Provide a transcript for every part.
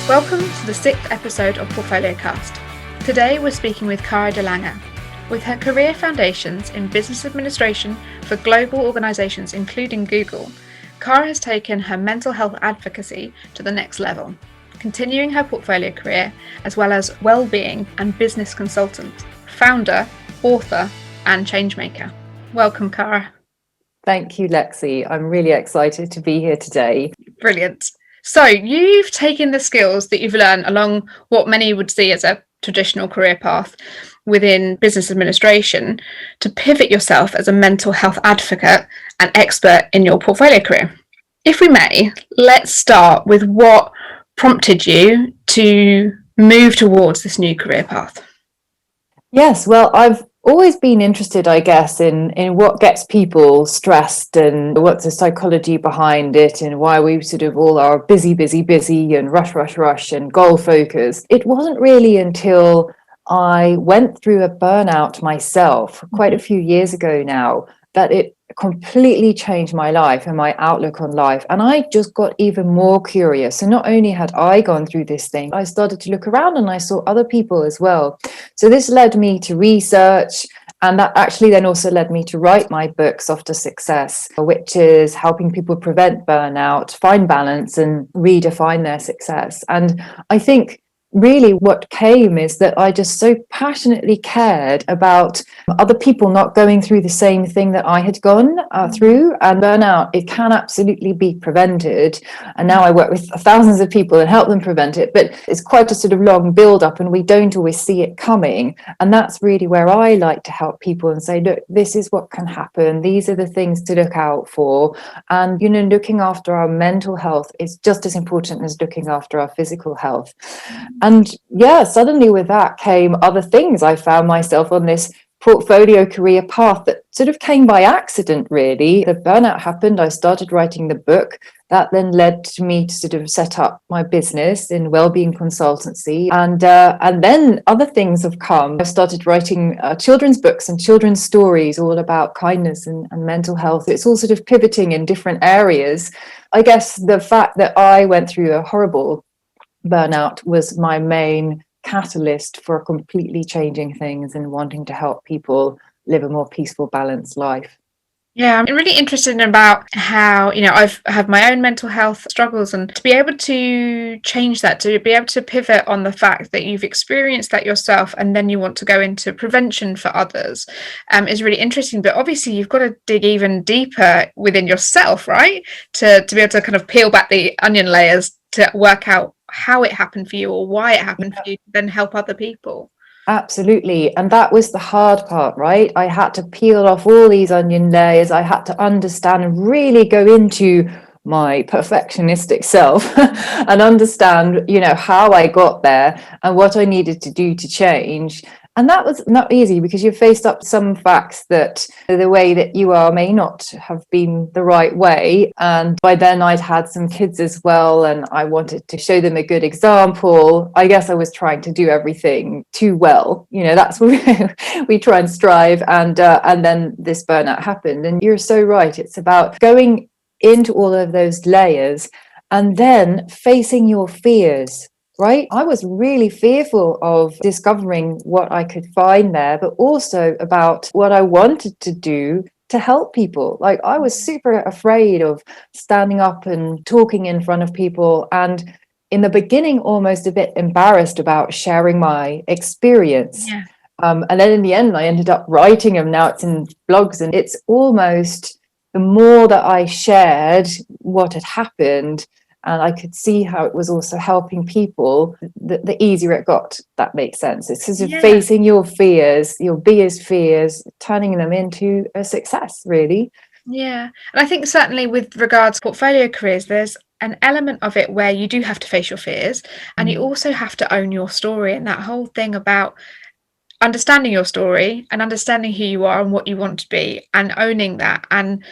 Welcome to the 6th episode of PortfolioCast. Today we're speaking with Cara de Lange. With her career foundations in business administration for global organisations including Google, Cara has taken her mental health advocacy to the next level, continuing her portfolio career as well as Wellbeing and business consultant, founder, author and changemaker. Welcome, Cara. Thank you, Lexi. I'm really excited to be here today. Brilliant. So you've taken the skills that you've learned along what many would see as a traditional career path within business administration to pivot yourself as a mental health advocate and expert in your portfolio career. If we may, let's start with what prompted you to move towards this new career path. Yes, well, I've always been interested, I guess, in what gets people stressed and what's the psychology behind it and why we sort of all are busy and rush and goal focused. It wasn't really until I went through a burnout myself quite a few years ago now that it completely changed my life and my outlook on life. And I just got even more curious. So not only had I gone through this thing, I started to look around and I saw other people as well. So this led me to research, and that actually then also led me to write my book, Softer Success, which is helping people prevent burnout, find balance and redefine their success. And I think really what came is that I just so passionately cared about other people not going through the same thing that I had gone through. And burnout, it can absolutely be prevented. And now I work with thousands of people and help them prevent it, but it's quite a sort of long build up and we don't always see it coming. And that's really where I like to help people and say, look, this is what can happen. These are the things to look out for. And, you know, looking after our mental health is just as important as looking after our physical health. And yeah, suddenly with that came other things. I found myself on this portfolio career path that sort of came by accident, really. The burnout happened. I started writing the book. That then led to me to sort of set up my business in wellbeing consultancy. And then other things have come. I started writing children's books and children's stories all about kindness and mental health. It's all sort of pivoting in different areas. I guess the fact that I went through a horrible burnout was my main catalyst for completely changing things and wanting to help people live a more peaceful, balanced life. Yeah, I'm really interested about how, I've had my own mental health struggles, and to be able to change that, to be able to pivot on the fact that you've experienced that yourself and then you want to go into prevention for others is really interesting. But obviously you've got to dig even deeper within yourself, right? To be able to kind of peel back the onion layers to work out how it happened for you or why it happened for you, then help other people. Absolutely. And that was the hard part, right? I had to peel off all these onion layers. I had to understand and really go into my perfectionistic self and understand, how I got there and what I needed to do to change. And that was not easy because you're faced up to some facts that the way that you are may not have been the right way. And by then I'd had some kids as well, and I wanted to show them a good example. I guess I was trying to do everything too well. That's what we try and strive. And then this burnout happened. And you're so right. It's about going into all of those layers and then facing your fears. Right? I was really fearful of discovering what I could find there, but also about what I wanted to do to help people. Like I was super afraid of standing up and talking in front of people. And in the beginning, almost a bit embarrassed about sharing my experience. Yeah. And then in the end, I ended up writing them. Now it's in blogs, and it's almost the more that I shared what had happened, and I could see how it was also helping people, the easier it got. That makes sense. It's sort of facing your fears, your biggest fears, turning them into a success, really. Yeah. And I think certainly with regards to portfolio careers, there's an element of it where you do have to face your fears and you also have to own your story, and that whole thing about understanding your story and understanding who you are and what you want to be and owning that and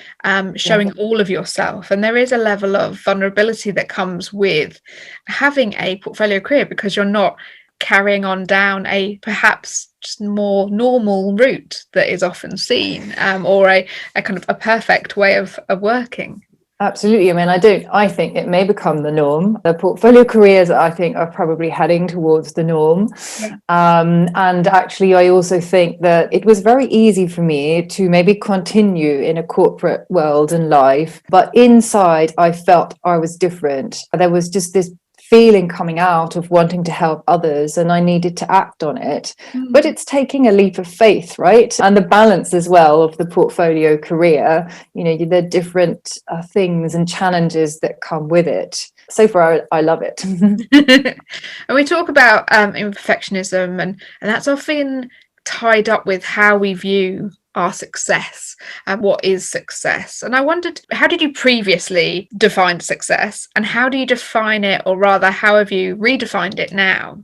showing all of yourself. And there is a level of vulnerability that comes with having a portfolio career because you're not carrying on down a perhaps just more normal route that is often seen or a kind of a perfect way of working. Absolutely. I mean, I think it may become the norm. The portfolio careers, I think, are probably heading towards the norm. Yeah. And actually, I also think that it was very easy for me to maybe continue in a corporate world and life. But inside, I felt I was different. There was just this feeling coming out of wanting to help others, and I needed to act on it. But Mm. it's taking a leap of faith, right? And the balance as well of the portfolio career, there are different things and challenges that come with it. So far, I love it. And we talk about imperfectionism, and that's often tied up with how we view our success and what is success. And I wondered, how did you previously define success, and how do you define it, or rather, how have you redefined it now?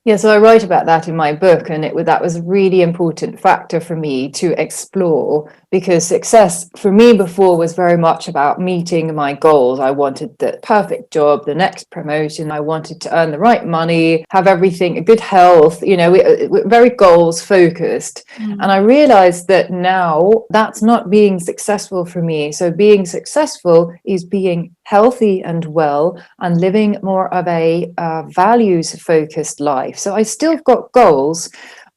Yeah, so I write about that in my book, and that was a really important factor for me to explore, because success for me before was very much about meeting my goals. I wanted the perfect job, the next promotion. I wanted to earn the right money, have everything, a good health. We're very goals focused. And I realized that now that's not being successful for me. So being successful is being healthy and well and living more of a values focused life. So I still got goals,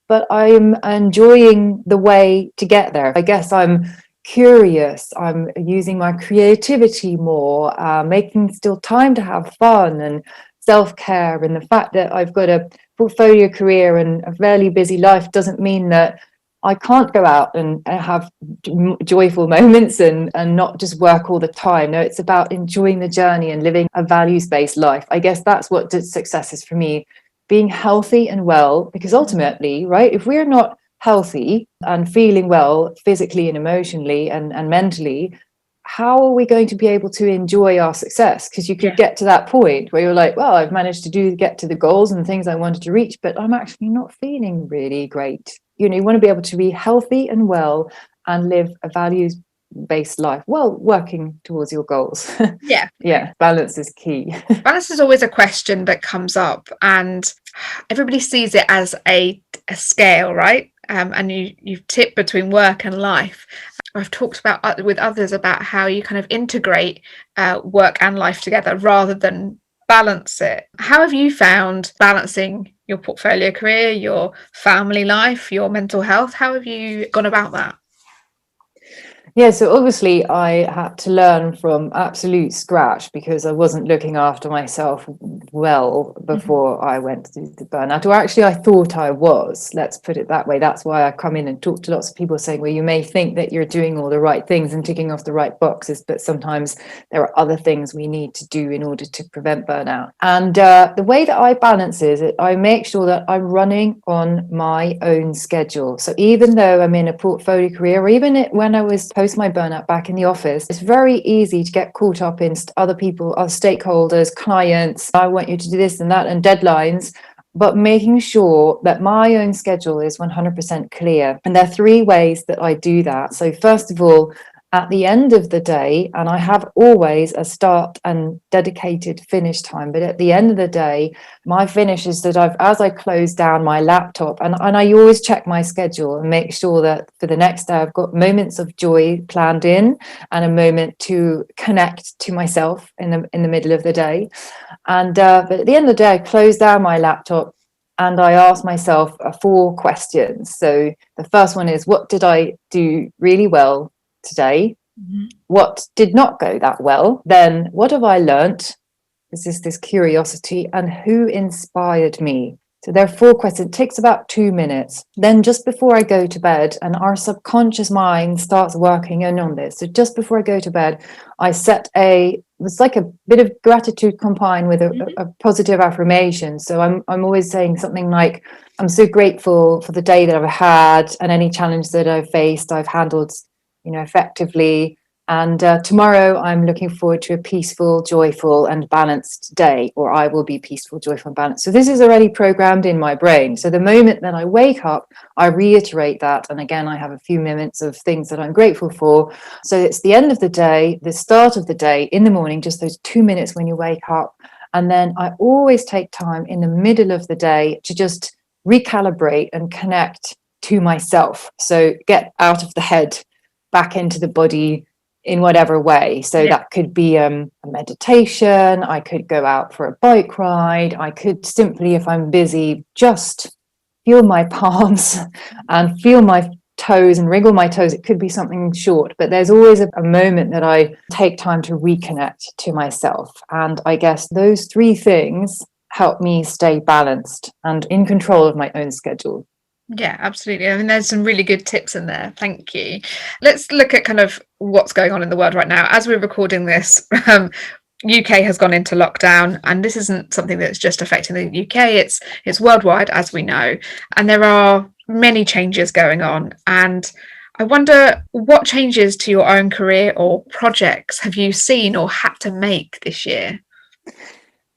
but I'm enjoying the way to get there. I guess I'm curious. I'm using my creativity more, making still time to have fun and self-care. And the fact that I've got a portfolio career and a fairly busy life doesn't mean that I can't go out and have joyful moments and not just work all the time. No, it's about enjoying the journey and living a values-based life. I guess that's what success is for me, being healthy and well, because ultimately, right, if we're not healthy and feeling well physically and emotionally and mentally, how are we going to be able to enjoy our success? Because you could get to that point where you're like, well, I've managed to get to the goals and things I wanted to reach, but I'm actually not feeling really great. You want to be able to be healthy and well and live a values based life while working towards your goals. Yeah. Yeah, balance is key. Balance is always a question that comes up, and everybody sees it as a scale, right? And you tip between work and life. I've talked about with others about how you kind of integrate work and life together rather than balance it. How have you found balancing your portfolio career, your family life, your mental health? How have you gone about that? Yeah, so obviously I had to learn from absolute scratch because I wasn't looking after myself well before I went through the burnout. Or actually, I thought I was. Let's put it that way. That's why I come in and talk to lots of people saying, well, you may think that you're doing all the right things and ticking off the right boxes, but sometimes there are other things we need to do in order to prevent burnout. And the way that I balance is that I make sure that I'm running on my own schedule. So even though I'm in a portfolio career, or even when I was post my burnout back in the office, it's very easy to get caught up in other people, other stakeholders, clients. I want you to do this and that, and deadlines. But making sure that my own schedule is 100% clear. And there are three ways that I do that. So first of all, at the end of the day, and I have always a start and dedicated finish time, but at the end of the day, my finish is that as I close down my laptop, and I always check my schedule and make sure that for the next day I've got moments of joy planned in and a moment to connect to myself in the middle of the day. And but at the end of the day, I close down my laptop and I ask myself 4 questions. So the first one is, what did I do really well today? What did not go that well? Then what have I learnt? This curiosity, and who inspired me? So there are 4 questions. It takes about 2 minutes. Then just before I go to bed, and our subconscious mind starts working in on this. So just before I go to bed, I set it's like a bit of gratitude combined with a positive affirmation. So I'm always saying something like, I'm so grateful for the day that I've had and any challenge that I've faced, I've handled, effectively. And tomorrow I'm looking forward to a peaceful, joyful and balanced day, or I will be peaceful, joyful and balanced. So this is already programmed in my brain. So the moment that I wake up, I reiterate that. And again, I have a few minutes of things that I'm grateful for. So it's the end of the day, the start of the day, in the morning, just those 2 minutes when you wake up. And then I always take time in the middle of the day to just recalibrate and connect to myself. So get out of the head, back into the body, in whatever way. So Yeah. that could be a meditation, I could go out for a bike ride, I could simply, if I'm busy, just feel my palms and feel my toes and wriggle my toes. It could be something short, but there's always a moment that I take time to reconnect to myself. And I guess those three things help me stay balanced and in control of my own schedule. Yeah, absolutely. I mean, there's some really good tips in there. Thank you. Let's look at kind of what's going on in the world right now. As we're recording this, UK has gone into lockdown, and this isn't something that's just affecting the UK. It's worldwide, as we know, and there are many changes going on. And I wonder, what changes to your own career or projects have you seen or had to make this year?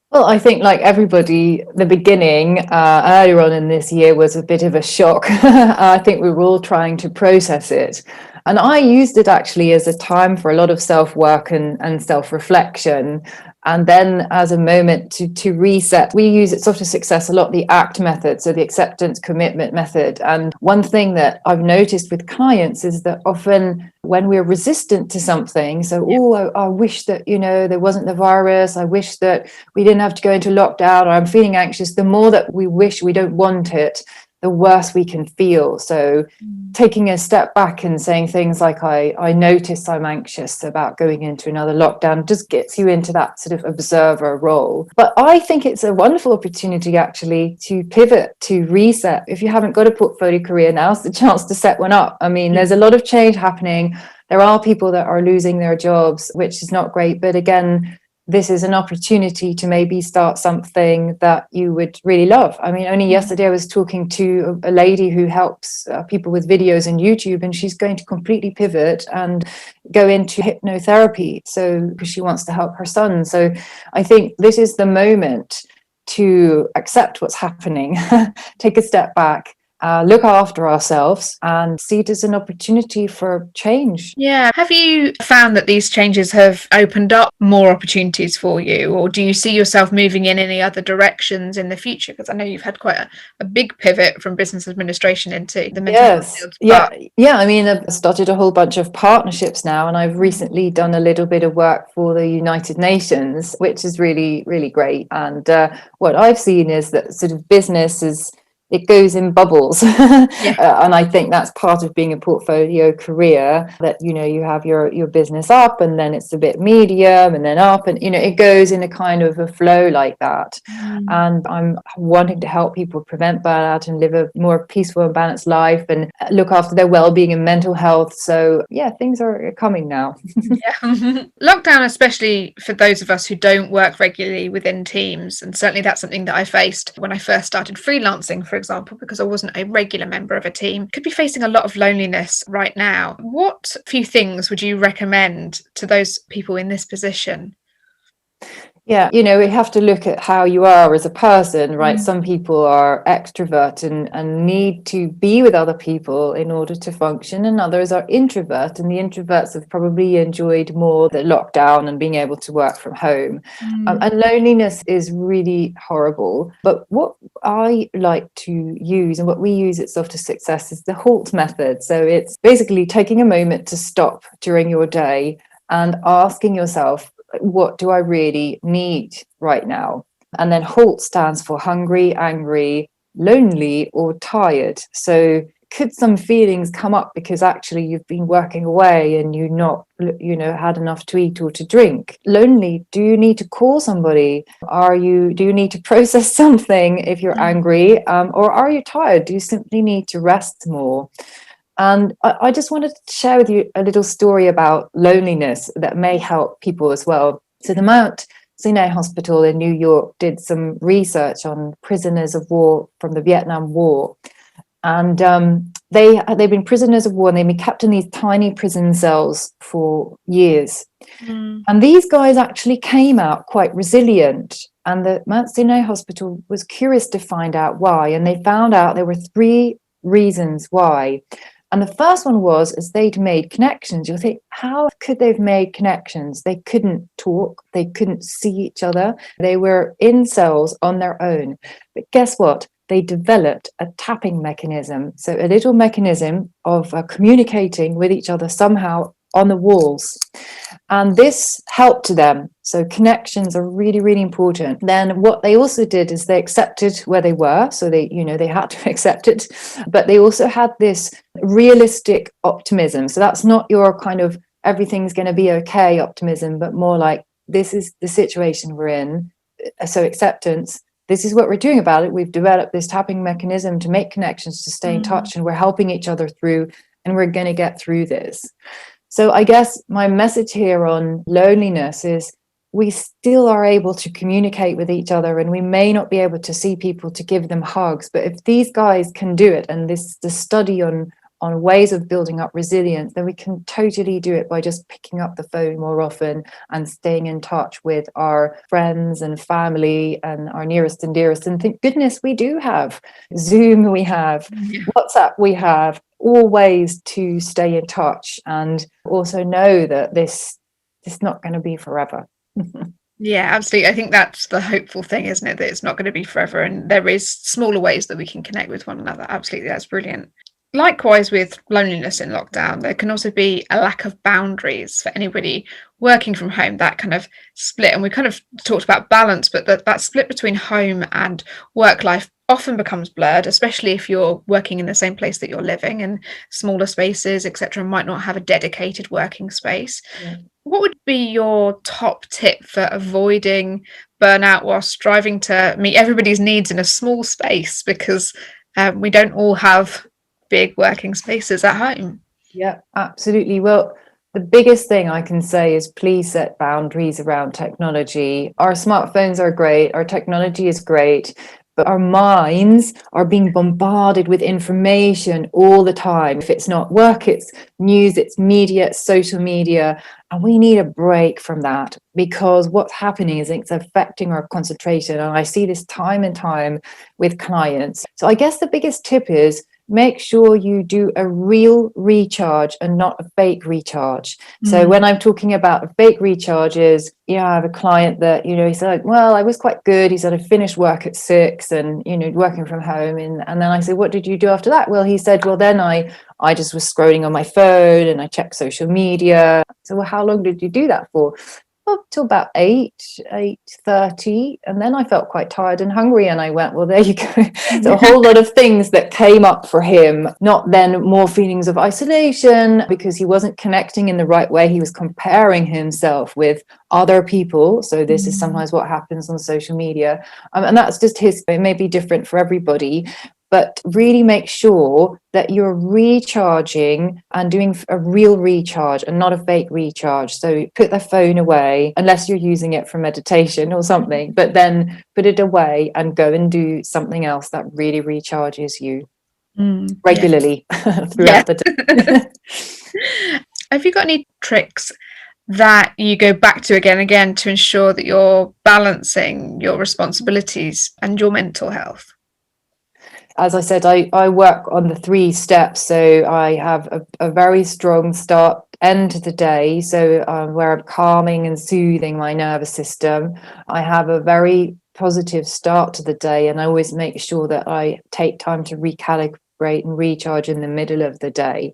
Well, I think like everybody, the beginning earlier on in this year was a bit of a shock. I think we were all trying to process it. And I used it actually as a time for a lot of self-work and self-reflection. And then as a moment to reset. We use at Soft Success a lot the ACT method, so the acceptance commitment method. And one thing that I've noticed with clients is that often when we're resistant to something, so, I wish that, there wasn't the virus, I wish that we didn't have to go into lockdown, or I'm feeling anxious, the more that we wish we don't want it, the worse we can feel. So taking a step back and saying things like, I notice I'm anxious about going into another lockdown, just gets you into that sort of observer role. But I think it's a wonderful opportunity actually to pivot, to reset. If you haven't got a portfolio career, now's the chance to set one up. I mean, there's a lot of change happening. There are people that are losing their jobs, which is not great. But again, this is an opportunity to maybe start something that you would really love. I mean, only yesterday I was talking to a lady who helps people with videos on YouTube, and she's going to completely pivot and go into hypnotherapy. So, because she wants to help her son. So I think this is the moment to accept what's happening, take a step back, look after ourselves and see it as an opportunity for change. Yeah. Have you found that these changes have opened up more opportunities for you, or do you see yourself moving in any other directions in the future? Because I know you've had quite a big pivot from business administration into the mental health Yes. field. Yeah. Yeah. I mean, I've started a whole bunch of partnerships now, and I've recently done a little bit of work for the United Nations, which is really, really great. And what I've seen is that sort of business is, it goes in bubbles. Yeah. And I think that's part of being a portfolio career, that, you have your business up, and then it's a bit medium, and then up, and, it goes in a kind of a flow like that. And I'm wanting to help people prevent burnout and live a more peaceful and balanced life and look after their well-being and mental health. So yeah, things are coming now. Yeah. Lockdown, especially for those of us who don't work regularly within teams, and certainly that's something that I faced when I first started freelancing, for example, because I wasn't a regular member of a team, could be facing a lot of loneliness right now. What few things would you recommend to those people in this position? Yeah, we have to look at how you are as a person, right? Some people are extrovert and need to be with other people in order to function, and others are introvert, and the introverts have probably enjoyed more the lockdown and being able to work from home. And loneliness is really horrible. But what I like to use, and what we use at Soft Success, is the HALT method. So it's basically taking a moment to stop during your day and asking yourself, what do I really need right now? And then HALT stands for hungry, angry, lonely, or tired. So could some feelings come up because actually you've been working away and you've not, had enough to eat or to drink? Lonely, do you need to call somebody? Do you need to process something if you're angry? Or are you tired? Do you simply need to rest more? And I just wanted to share with you a little story about loneliness that may help people as well. So the Mount Sinai Hospital in New York did some research on prisoners of war from the Vietnam War. And they've been prisoners of war, and they've been kept in these tiny prison cells for years. And these guys actually came out quite resilient. And the Mount Sinai Hospital was curious to find out why. And they found out there were three reasons why. And the first one was, as they'd made connections. You'll think, how could they've made connections? They couldn't talk. They couldn't see each other. They were in cells on their own. But guess what? They developed a tapping mechanism. So a little mechanism of communicating with each other somehow on the walls. And this helped them. So connections are really, really important. Then what they also did is they accepted where they were. So they had to accept it, but they also had this realistic optimism. So that's not your kind of everything's going to be okay optimism, but more like, this is the situation we're in. So acceptance, this is what we're doing about it. We've developed this tapping mechanism to make connections, to stay in touch, and we're helping each other through, and we're going to get through this. So I guess my message here on loneliness is we still are able to communicate with each other, and we may not be able to see people to give them hugs, but if these guys can do it, and the study on ways of building up resilience, then we can totally do it by just picking up the phone more often and staying in touch with our friends and family and our nearest and dearest. And thank goodness we do have Zoom, we have WhatsApp, we have all ways to stay in touch, and also know that this is not going to be forever. Yeah, absolutely. I think that's the hopeful thing, isn't it? That it's not going to be forever, and there is smaller ways that we can connect with one another. Absolutely, that's brilliant. Likewise, with loneliness in lockdown, there can also be a lack of boundaries for anybody working from home, that kind of split. And we kind of talked about balance, but that split between home and work life often becomes blurred, especially if you're working in the same place that you're living, and smaller spaces, etc., might not have a dedicated working space. Yeah. What would be your top tip for avoiding burnout whilst striving to meet everybody's needs in a small space? Because we don't all have big working spaces at home. Yeah, absolutely. Well, the biggest thing I can say is please set boundaries around technology. Our smartphones are great, our technology is great, but our minds are being bombarded with information all the time. If it's not work, it's news, it's media, it's social media, and we need a break from that, because what's happening is it's affecting our concentration. And I see this time and time with clients. So I guess the biggest tip is make sure you do a real recharge and not a fake recharge. So when I'm talking about a fake recharge is, I have a client that, he said, well, I was quite good. He said, I finished work at 6 and, working from home. And then I said, what did you do after that? Well, he said, well, then I just was scrolling on my phone and I checked social media. So, well, how long did you do that for? Up till about 8:30, and then I felt quite tired and hungry, and I went, well, there you go. So a whole lot of things that came up for him, not then more feelings of isolation because he wasn't connecting in the right way. He was comparing himself with other people. So this is sometimes what happens on social media, and that's just it may be different for everybody, but really make sure that you're recharging and doing a real recharge and not a fake recharge. So put the phone away, unless you're using it for meditation or something, but then put it away and go and do something else that really recharges you regularly throughout the day. Have you got any tricks that you go back to again and again to ensure that you're balancing your responsibilities and your mental health? As I said, I work on the 3 steps. So I have a very strong start end to the day. So where I'm calming and soothing my nervous system. I have a very positive start to the day. And I always make sure that I take time to recalibrate and recharge in the middle of the day.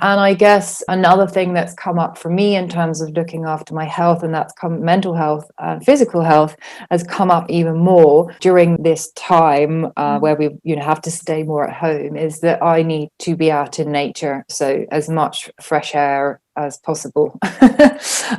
And I guess another thing that's come up for me in terms of looking after my health, and that's mental health and physical health, has come up even more during this time where we have to stay more at home, is that I need to be out in nature. So as much fresh air as possible.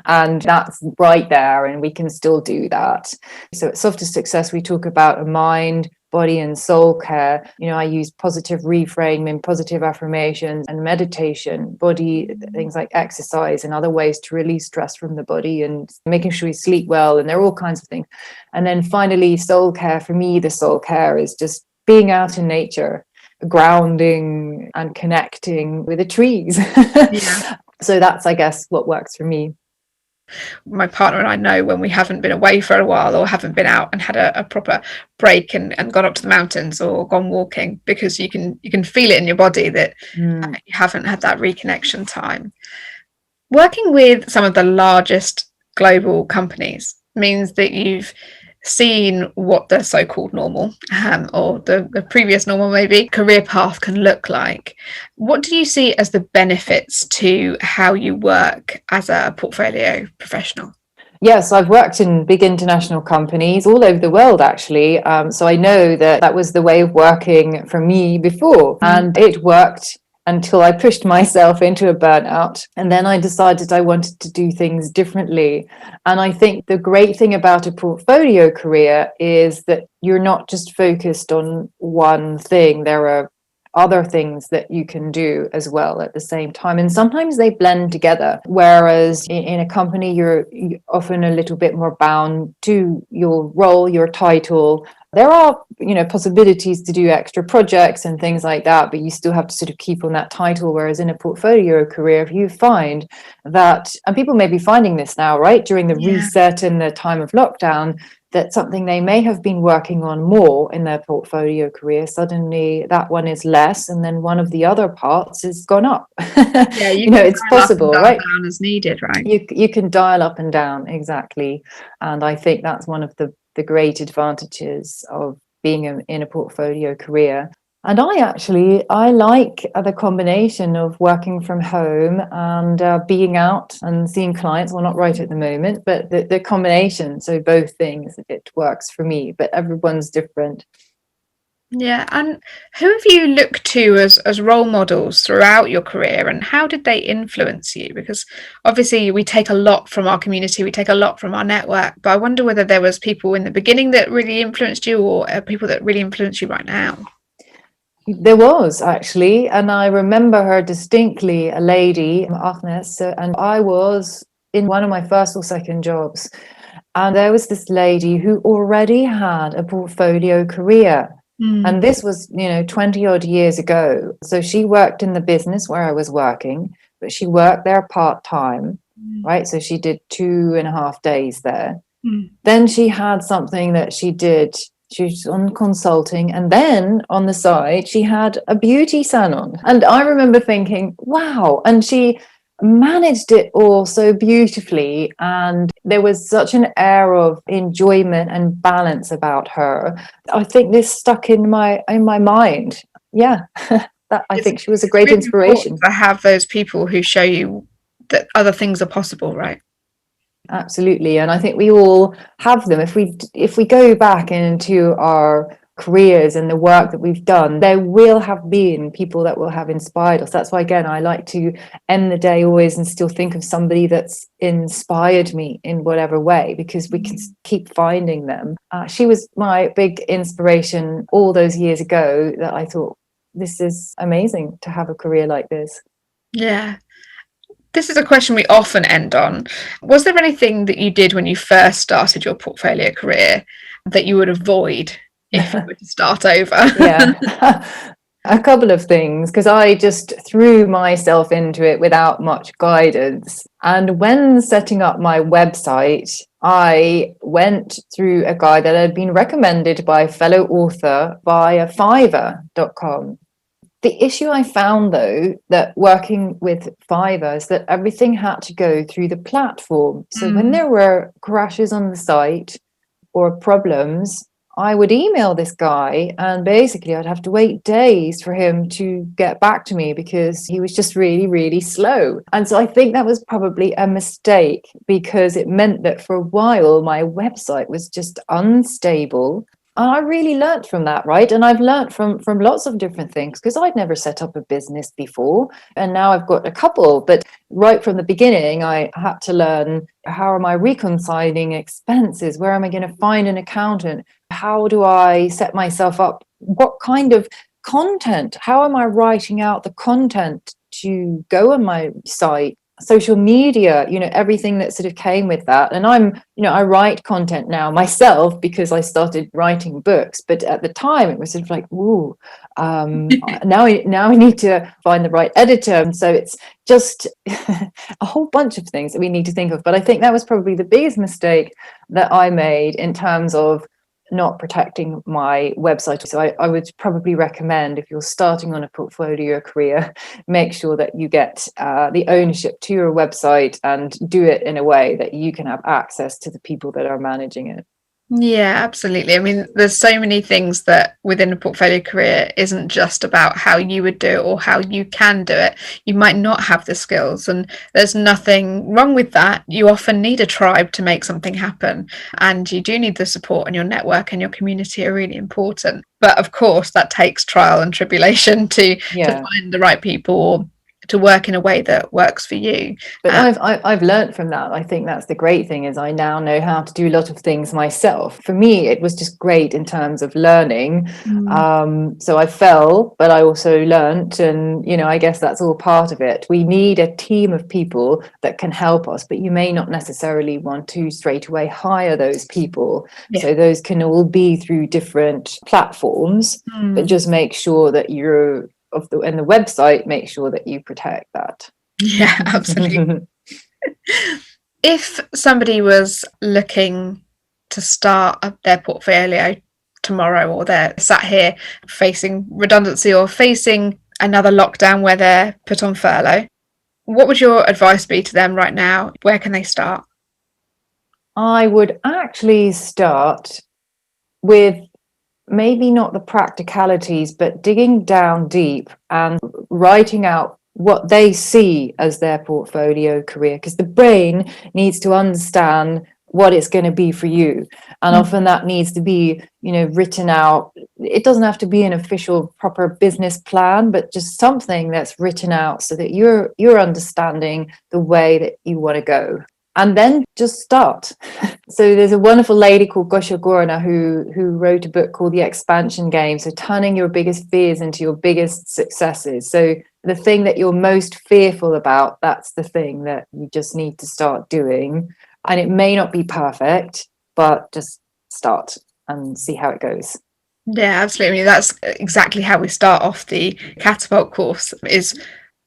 And that's right there, and we can still do that. So at Softer Success, we talk about a mind, body and soul care. I use positive reframing, positive affirmations and meditation, body things like exercise and other ways to release stress from the body, and making sure we sleep well, and there are all kinds of things. And then finally, soul care. For me, the soul care is just being out in nature, grounding and connecting with the trees. So that's, I guess, what works for me. My partner and I know when we haven't been away for a while or haven't been out and had a proper break and gone up to the mountains or gone walking, because you can feel it in your body that you haven't had that reconnection time. Working with some of the largest global companies means that you've seen what the so-called normal, or the previous normal, maybe, career path can look like. What do you see as the benefits to how you work as a portfolio professional? Yes, I've worked in big international companies all over the world, actually. So I know that that was the way of working for me before, and it worked until I pushed myself into a burnout. And then I decided I wanted to do things differently. And I think the great thing about a portfolio career is that you're not just focused on one thing. There are other things that you can do as well at the same time, and sometimes they blend together, whereas in a company you're often a little bit more bound to your role, your title. There are, possibilities to do extra projects and things like that, but you still have to sort of keep on that title. Whereas in a portfolio career, if you find that, and people may be finding this now, right, during the reset and the time of lockdown, that something they may have been working on more in their portfolio career, suddenly that one is less, and then one of the other parts has gone up. Yeah, you can It's dial up and possible, dial right? down as needed, right? You can dial up and down, exactly. And I think that's one of the great advantages of being in a portfolio career. And I like the combination of working from home and being out and seeing clients. Well, not right at the moment, but the combination. So both things, it works for me, but everyone's different. Yeah, and who have you looked to as role models throughout your career, and how did they influence you? Because obviously we take a lot from our community, we take a lot from our network, but I wonder whether there was people in the beginning that really influenced you, or people that really influence you right now. There was actually, and I remember her distinctly, a lady, Agnes, and I was in one of my first or second jobs. And there was this lady who already had a portfolio career. And this was, 20 odd years ago. So she worked in the business where I was working, but she worked there part time, right? So she did 2.5 days there. Then she had something that she did. She was on consulting, and then on the side, she had a beauty salon. And I remember thinking, wow. And she managed it all so beautifully. And there was such an air of enjoyment and balance about her. I think this stuck in my mind. Yeah. I think she was a It's great really important inspiration. to have those people who show you that other things are possible, right? Absolutely. And I think we all have them. If we go back into our careers and the work that we've done, there will have been people that will have inspired us. That's why, again, I like to end the day always and still think of somebody that's inspired me in whatever way, because we can keep finding them. She was my big inspiration all those years ago, that I thought, this is amazing to have a career like this. Yeah. This is a question we often end on. Was there anything that you did when you first started your portfolio career that you would avoid if you were to start over? Yeah. A couple of things, because I just threw myself into it without much guidance. And when setting up my website, I went through a guide that had been recommended by a fellow author via Fiverr.com. The issue I found, though, that working with Fiverr is that everything had to go through the platform. So when there were crashes on the site or problems, I would email this guy, and basically I'd have to wait days for him to get back to me because he was just really, really slow. And so I think that was probably a mistake, because it meant that for a while my website was just unstable. And I really learnt from that, right? And I've learnt from lots of different things, because I'd never set up a business before. And now I've got a couple. But right from the beginning, I had to learn, how am I reconciling expenses? Where am I going to find an accountant? How do I set myself up? What kind of content? How am I writing out the content to go on my site? Social media, everything that sort of came with that. And I write content now myself because I started writing books, but at the time it was sort of like, ooh, now I need to find the right editor. And so it's just a whole bunch of things that we need to think of. But I think that was probably the biggest mistake that I made in terms of not protecting my website. So I would probably recommend, if you're starting on a portfolio career, make sure that you get the ownership to your website and do it in a way that you can have access to the people that are managing it. Yeah, absolutely. I mean, there's so many things that within a portfolio career isn't just about how you would do it or how you can do it. You might not have the skills, and there's nothing wrong with that. You often need a tribe to make something happen, and you do need the support, and your network and your community are really important. But of course, that takes trial and tribulation to Yeah. find the right people or to work in a way that works for you. But I've learned from that. I think that's the great thing, is I now know how to do a lot of things myself. For me, it was just great in terms of learning. So I fell, but I also learned, and I guess that's all part of it. We need a team of people that can help us, but you may not necessarily want to straight away hire those people. Yeah. So those can all be through different platforms, but just make sure that you're and the website, make sure that you protect that. Yeah, absolutely. If somebody was looking to start up their portfolio tomorrow, or they're sat here facing redundancy or facing another lockdown where they're put on furlough, what would your advice be to them right now? Where can they start? I would actually start with maybe not the practicalities, but digging down deep and writing out what they see as their portfolio career, because the brain needs to understand what it's going to be for you, and often that needs to be written out. It doesn't have to be an official proper business plan, but just something that's written out so that you're understanding the way that you want to go, and then just start. So there's a wonderful lady called Gosha Gorana who wrote a book called The Expansion Game. So turning your biggest fears into your biggest successes. So the thing that you're most fearful about, that's the thing that you just need to start doing. And it may not be perfect, but just start and see how it goes. Yeah, absolutely. I mean, that's exactly how we start off the catapult course, is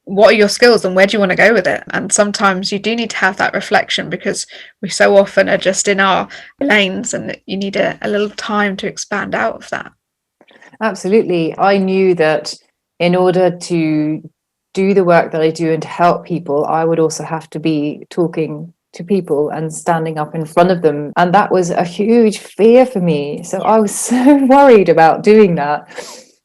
what are your skills and where do you want to go with it? And sometimes you do need to have that reflection, because we so often are just in our lanes, and you need a little time to expand out of that. Absolutely. I knew that in order to do the work that I do and to help people, I would also have to be talking to people and standing up in front of them. And that was a huge fear for me. So I was so worried about doing that.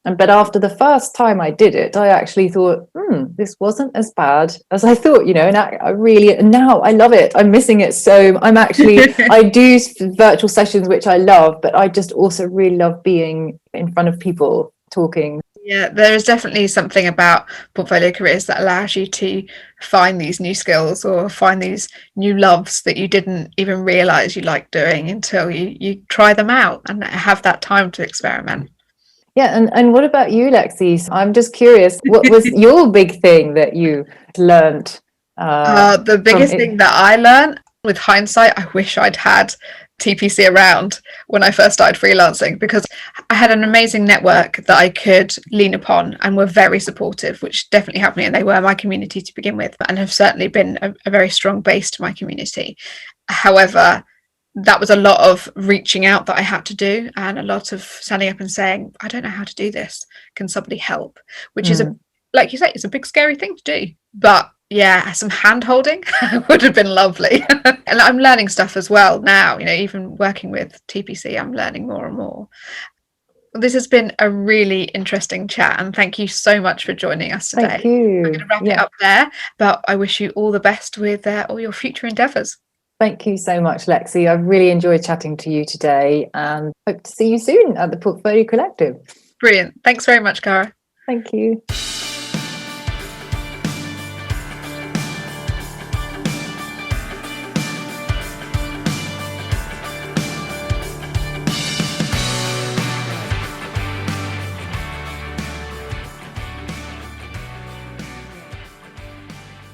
But after the first time I did it, I actually thought, this wasn't as bad as I thought, and I really, now I love it. I'm missing it. So I do virtual sessions, which I love, but I just also really love being in front of people talking. Yeah, there is definitely something about portfolio careers that allows you to find these new skills or find these new loves that you didn't even realize you liked doing until you try them out and have that time to experiment. Yeah, and what about you, Lexi? I'm just curious, what was your big thing that you learned The from biggest it? thing that I learned, with hindsight, I wish I'd had TPC around when I first started freelancing, because I had an amazing network that I could lean upon and were very supportive, which definitely helped me. And they were my community to begin with, and have certainly been a very strong base to my community. However, that was a lot of reaching out that I had to do, and a lot of standing up and saying, I don't know how to do this. Can somebody help? Which is, like you say, it's a big, scary thing to do. But yeah, some hand holding would have been lovely. And I'm learning stuff as well now, even working with TPC, I'm learning more and more. This has been a really interesting chat, and thank you so much for joining us today. Thank I'm you. going to wrap it Yeah. up there, but I wish you all the best with all your future endeavours. Thank you so much, Lexi. I've really enjoyed chatting to you today, and hope to see you soon at the Portfolio Collective. Brilliant. Thanks very much, Cara. Thank you.